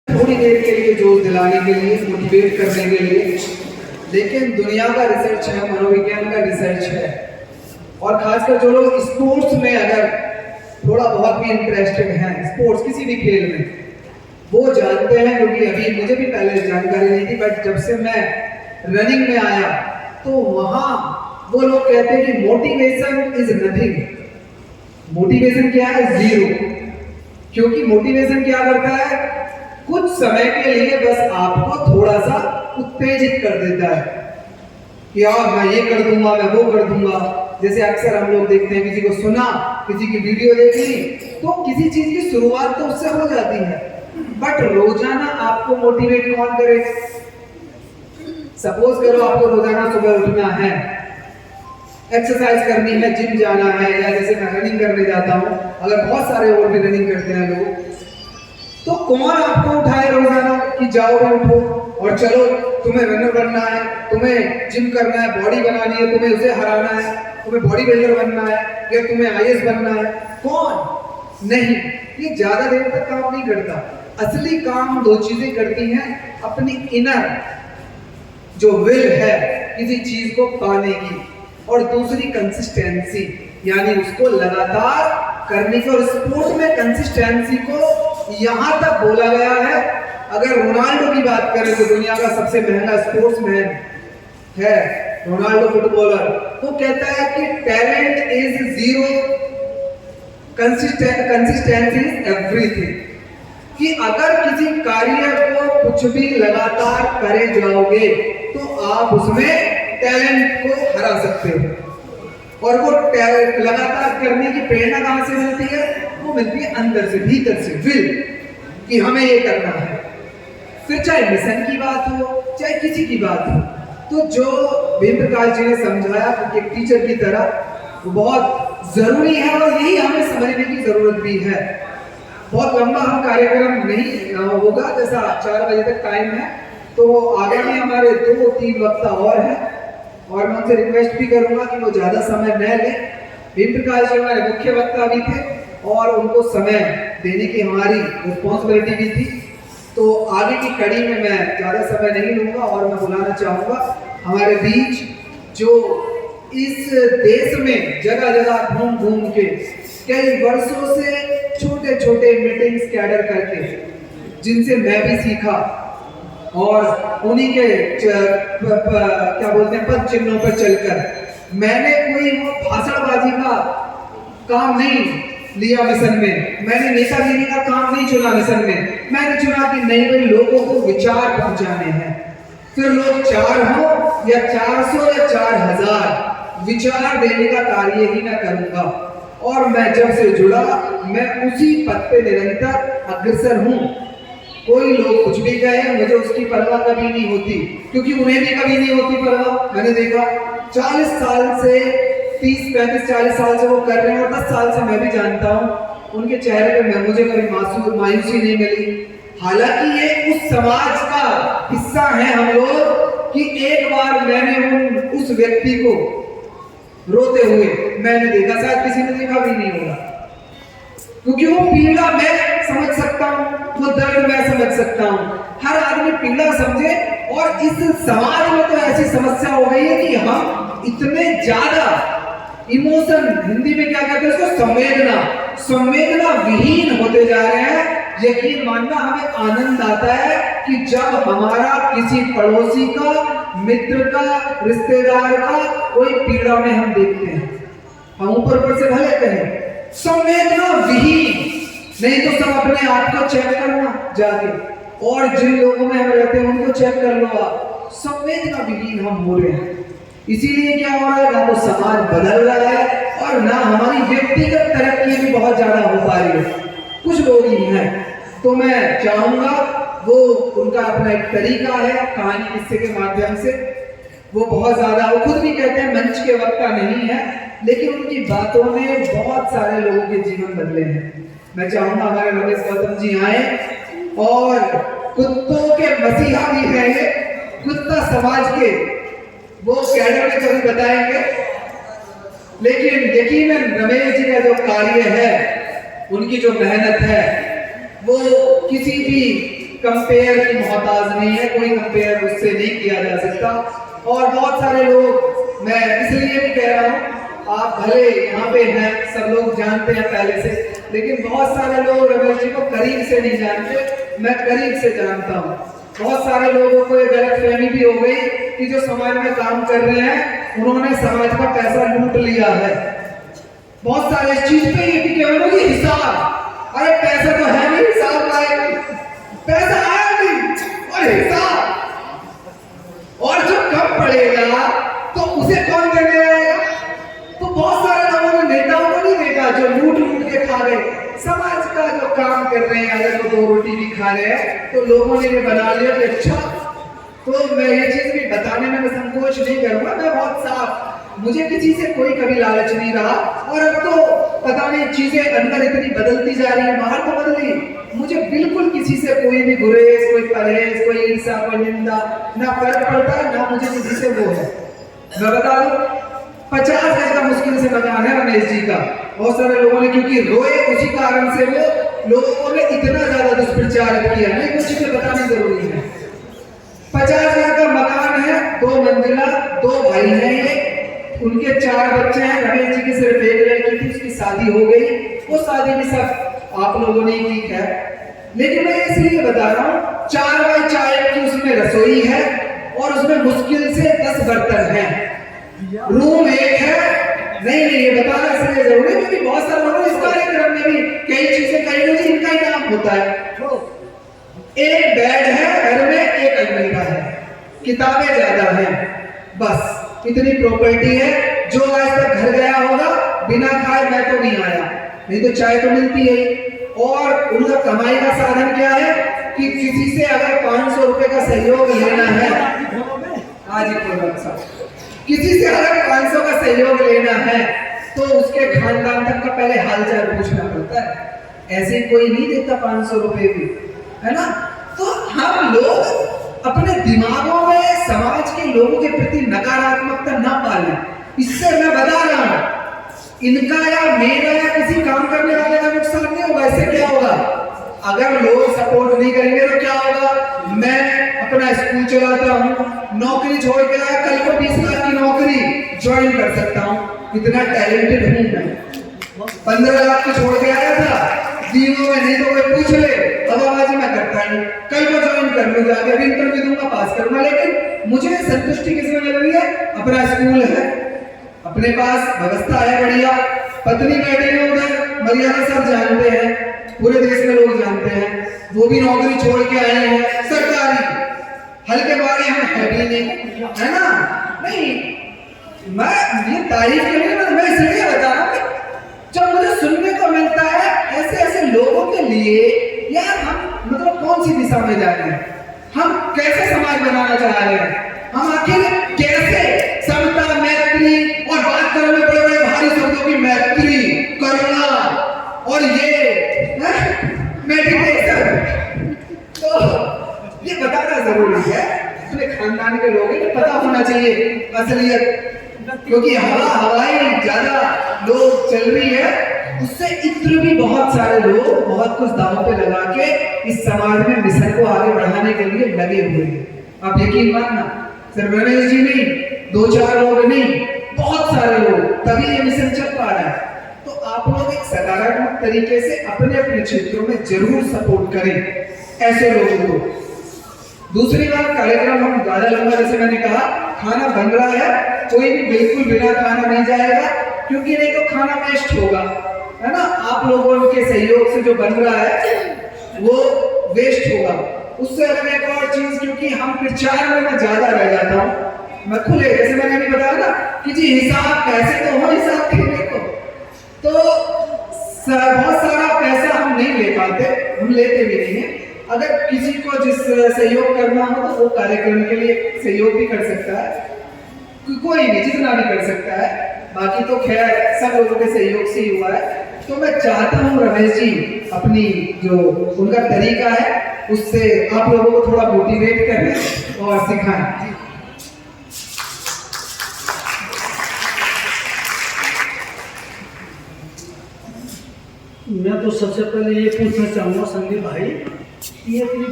थोड़ी देर के लिए जोश दिलाने के लिए, मोटिवेट करने के लिए, लेकिन दुनिया का रिसर्च है, मनोविज्ञान का रिसर्च है, और खासकर जो लोग स्पोर्ट्स में अगर थोड़ा बहुत भी इंटरेस्टेड हैं, स्पोर्ट्स किसी भी खेल में, वो जानते हैं, क्योंकि अभी मुझे भी पहले जानकारी नहीं थी, बट जब से मैं रनिंग में आया तो वहां वो लोग कहते हैं कि मोटिवेशन इज नथिंग। मोटिवेशन क्या है? जीरो। क्योंकि मोटिवेशन क्या करता है? कुछ समय के लिए बस आपको थोड़ा सा उत्तेजित कर देता है कि यार मैं ये कर दूंगा, मैं वो कर दूंगा। जैसे अक्सर हम लोग देखते हैं, किसी को सुना, किसी की वीडियो देख ली, तो किसी चीज की शुरुआत तो उससे हो जाती है, बट रोजाना आपको मोटिवेट कौन करे? सपोज करो आपको रोजाना सुबह उठना है, एक्सरसाइज करनी है, जिम जाना है, या जैसे मैं रनिंग करने जाता हूँ, अगर बहुत सारे और भी रनिंग करते हैं लोग, तो कौन आपको उठाए रोजाना कि जाओ भी उठो और चलो, तुम्हें रनर बनना है, तुम्हें जिम करना है, बॉडी बनानी है, तुम्हें उसे हराना है, तुम्हें बॉडी बिल्डर बनना है, या तुम्हें आईएएस बनना है? कौन? नहीं, ये ज्यादा देर तक काम नहीं करता। असली काम दो चीजें करती हैं, अपनी इनर जो विल है किसी चीज को पाने की, और दूसरी कंसिस्टेंसी, यानी उसको लगातार करने की। और स्पोर्ट में कंसिस्टेंसी को यहां तक बोला गया है, अगर रोनाल्डो की बात करें तो दुनिया का सबसे महंगा स्पोर्ट्समैन है रोनाल्डो, फुटबॉलर, वो कहता है कि talent is zero, consistency is everything. कि अगर किसी कार्य को कुछ भी लगातार करे जाओगे तो आप उसमें टैलेंट को हरा सकते हो। और वो लगातार करने की प्रेरणा कहां से मिलती है? वो मिलती है अंदर से, भीतर से, विल, कि हमें ये करना है। फिर चाहे मिशन की बात हो, चाहे किसी की बात हो, तो जो भीम प्रकाश जी ने समझाया कि एक टीचर की तरह, वो बहुत जरूरी है, और यही हमें समझने की जरूरत भी है। बहुत लंबा हम कार्यक्रम नहीं होगा, जैसा 4 बजे तक टाइम है, तो आगे में हमारे 2-3 वक्ता और हैं, और मैं उनसे रिक्वेस्ट भी करूंगा कि वो ज्यादा समय न लें। भीम प्रकाश जी हमारे मुख्य वक्ता भी थे, और उनको समय देने की हमारी रिस्पॉन्सिबिलिटी भी थी। तो आगे की कड़ी में मैं ज्यादा समय नहीं लूंगा, और मैं बुलाना चाहूंगा हमारे बीच जो इस देश में जगह जगह घूम घूम के कई वर्षों से छोटे छोटे मीटिंग्स कैडर करके, जिनसे मैं भी सीखा, और उन्हीं के क्या बोलते हैं पद चिन्हों पर चलकर मैंने कोई वो भाषणबाजी का काम नहीं लिया मिशन में, मैंने नेतागिरी का काम नहीं चुना मिशन में। मैंने चुना कि नहीं भाई, लोगों को विचार पहुंचाने हैं। फिर लोग 4 हो या 400 या 4000, विचार देने का कार्य ही मैं करूंगा। और मैं जब से जुड़ा, मैं उसी पद पे निरंतर अग्रसर हूं। कोई लोग कुछ भी कहे, मुझे उसकी परवाह कभी नहीं होती, क्योंकि उन्हें भी कभी नहीं होती परवाह। मैंने देखा 40 साल से, 30-35-40 साल से वो कर रहे हैं, और 10 साल से मैं भी जानता हूं, उनके चेहरे पे मुझे कभी मायूसी नहीं मिली। हालांकि ये उस समाज का हिस्सा है हम लोग, कि एक बार मैंने उस व्यक्ति को रोते हुए मैंने देखा, शायद किसी ने देखा भी नहीं होगा, क्योंकि वो पीड़ा मैं समझ सकता हूँ, वो दर्द मैं समझ सकता हूँ। हर आदमी पीड़ा समझे, और इस समाज में तो ऐसी समस्या हो गई है कि हम इतने ज्यादा इमोशन, हिंदी में क्या कहते हैं उसको, संवेदना विहीन होते जा रहे हैं। यकीन मानना, हमें आनंद आता है कि जब हमारा किसी पड़ोसी का, मित्र का, रिश्तेदार का कोई पीड़ा में हम देखते हैं, हम ऊपर से भले कहें संवेदना विहीन, नहीं तो सब अपने आप को चेक करना जाके, और जिन लोगों में हम रहते हैं उनको चेक कर लो आप, संवेदना विहीन हम हो रहे हैं। इसीलिए क्या हो रहा है, ना तो समाज बदल रहा है, और ना हमारी व्यक्तिगत तरक्की भी बहुत ज्यादा हो पा रही है। कुछ लोग ही हैं, तो मैं चाहूंगा, वो उनका अपना एक तरीका है कहानी किस्से के माध्यम से, वो बहुत ज्यादा, वो खुद भी कहते हैं मंच के वक्ता नहीं है, लेकिन उनकी बातों ने बहुत सारे लोगों के जीवन बदले हैं। मैं चाहूंगा हमारे रमेश गौतम जी आए, और कुत्तों के मसीहा भी हैं ये, कुत्ता समाज के वो कैडर में कभी बताएंगे, लेकिन यकीनन रमेश जी का जो कार्य है, उनकी जो मेहनत है, वो किसी भी कंपेयर की मोहताज नहीं है, कोई कंपेयर उससे नहीं किया जा सकता। और बहुत सारे लोग, मैं इसलिए भी कह रहा हूँ, आप भले यहाँ पे हैं, सब लोग जानते हैं पहले से, लेकिन बहुत सारे लोग रमेश जी को करीब से नहीं जानते, मैं करीब से जानता हूँ। बहुत सारे लोगों को ये गलतफहमी भी हो गई कि जो समाज में काम कर रहे हैं उन्होंने समाज का पैसा लूट लिया है। बहुत सारे इस चीज पे ये भी कह कि हिसाब, अरे पैसा तो है नहीं, हिसाब लाए, पैसा आया नहीं और हिसाब, और जो कम पड़ेगा तो उसे कौन देने आएगा? तो बहुत सारे लोगों ने नेताओं को नहीं देखा जो लूट के खा गए, समाज का जो काम कर रहे हैं, अगर वो 2 रोटी भी खा रहे हैं तो लोगों ने ये बना लिया कि अच्छा। तो मैं ये चीज भी बताने में मैं संकोच नहीं करूंगा, मैं बहुत साफ, मुझे किसी से कोई कभी लालच नहीं रहा। और अब तो पता नहीं चीजें अंदर इतनी बदलती जा रही है, बाहर तो बदली, मुझे बिल्कुल किसी से कोई भी गुरेज, कोई परहेज, कोई ईर्ष्या, कोई निंदा ना फर्क पड़ता, ना मुझे किसी से वो है। मैं बता दूं 50 गज का मुश्किल से मकान है रमेश जी का। बहुत सारे लोगों ने क्योंकि रोए, उसी कारण से वो लोगों ने इतना ज्यादा दुष्प्रचार किया, नहीं कुछ चीजें बतानी जरूरी है। 50 गज का मकान है, 2 मंजिला, 2 भाई हैं ये, उनके 4 बच्चे हैं। रमेश जी की सिर्फ एक लड़की थी, उसकी शादी हो गई, वो शादी भी सब आप लोगों ने की है। लेकिन मैं इसलिए बता रहा हूँ 4 बाई 4 की उसमें रसोई है और उसमें मुश्किल से 10 बर्तन है, रूम एक है। नहीं ये बताना इसलिए जरूरी है क्योंकि बहुत सारे लोग इस कार्यक्रम में भी कई चीजें कहेंगे जी इनका ही नाम होता है। एक बेड है घर में, एक अलमीरा है, किताबें ज्यादा हैं, बस इतनी प्रॉपर्टी है। जो आज तक घर गया होगा बिना खाए, मैं तो नहीं आया, नहीं तो चाय तो मिलती है। और उनका कमाई का साधन क्या है कि किसी से अगर 500 रुपए का सहयोग लेना है, आज ही कोई किसी से अगर 500 का सहयोग लेना है तो उसके खानदान तक का पहले हालचाल पूछना पड़ता है। ऐसे कोई नहीं देता 500 रुपए भी, है ना। तो हम लोग अपने दिमागों में समाज के लोगों के प्रति नकारात्मकता ना पालें। इससे मैं बता रहा हूं, इनका या मेरा या किसी काम करने वाले का नुकसान नहीं होगा। इससे क्या होगा, अगर लोग सपोर्ट नहीं करेंगे तो क्या होगा। मैं अपना स्कूल चलाता हूँ, नौकरी छोड़ के आया, कल को 20 लाख की नौकरी ज्वाइन कर सकता हूँ, इतना टैलेंटेड हूँ मैं। 15 लाख की छोड़ के आया था, दिनों में नहीं तो कोई पूछ ले, हवाबाजी मैं करता नहीं, कल को ज्वाइन कर लूंगा, अभी इंटरव्यू दूंगा, पास करूंगा। लेकिन मुझे संतुष्टि किसमें मिल रही है, अपना स्कूल है, अपने पास व्यवस्था है बढ़िया, पत्नी बैठे हैं उधर, मर्यादा सब जानते हैं, पूरे देश में लोग जानते हैं, वो भी नौकरी छोड़ के आए हैं सरकारी, हल्के बारे हम है भी नहीं, है ना। नहीं मैं ये तारीफ के लिए मैं इसलिए बता रहा हूँ, जब मुझे सुनने को मिलता है ऐसे ऐसे लोगों के लिए, यार हम मतलब कौन सी दिशा में जा रहे हैं, हम कैसे समाज बनाना चाह रहे हैं, हम आखिर कैसे समता, मैत्री और बात करने में बड़े बड़े भारी शब्दों की मैत्री, करुणा और ये मेडिटेशन, तो ये बताना जरूरी है। अपने खानदान के लोगों को पता होना चाहिए असलियत, क्योंकि हवाई ज्यादा लोग चल रही है, उससे इत्र भी बहुत सारे लोग बहुत कुछ दांव पे लगा के इस समाज में मिशन को आगे बढ़ाने के लिए लगे हुए हैं। आप यकीन मानना, सिर्फ रमेश जी नहीं, 2-4 लोग नहीं, बहुत सारे लोग, तभी ये मिशन चल पा रहा है। तो आप लोग एक सकारात्मक तरीके से अपने अपने क्षेत्रों में जरूर सपोर्ट करें ऐसे लोगों को। दूसरी बात, कार्यक्रम हम ज्यादा लंबा, जैसे मैंने कहा, खाना बन रहा है, कोई भी बिल्कुल बिना खाना नहीं जाएगा, क्योंकि नहीं तो खाना वेस्ट होगा, है ना। आप लोगों के सहयोग से जो बन रहा है वो वेस्ट होगा। उससे अलग एक और चीज, क्योंकि हम प्रचार में मैं ज्यादा रह जाता हूँ, मैं खुले, जैसे मैंने अभी बताया ना कि जी हिसाब कैसे तो हो, हिसाब खेलने को तो बहुत सारा पैसा हम नहीं ले पाते, हम लेते भी नहीं है। अगर किसी को जिस सहयोग करना हो तो वो कार्यक्रम के लिए सहयोग भी कर सकता है, कोई भी जितना भी कर सकता है, बाकी तो खैर सब लोगों के सहयोग से ही हुआ है। तो मैं चाहता हूँ रमेश जी अपनी जो उनका तरीका है उससे आप लोगों को थोड़ा मोटिवेट करें और सिखाएं। मैं तो सबसे पहले ये पूछना चाहूँगा संदीप भाई, ये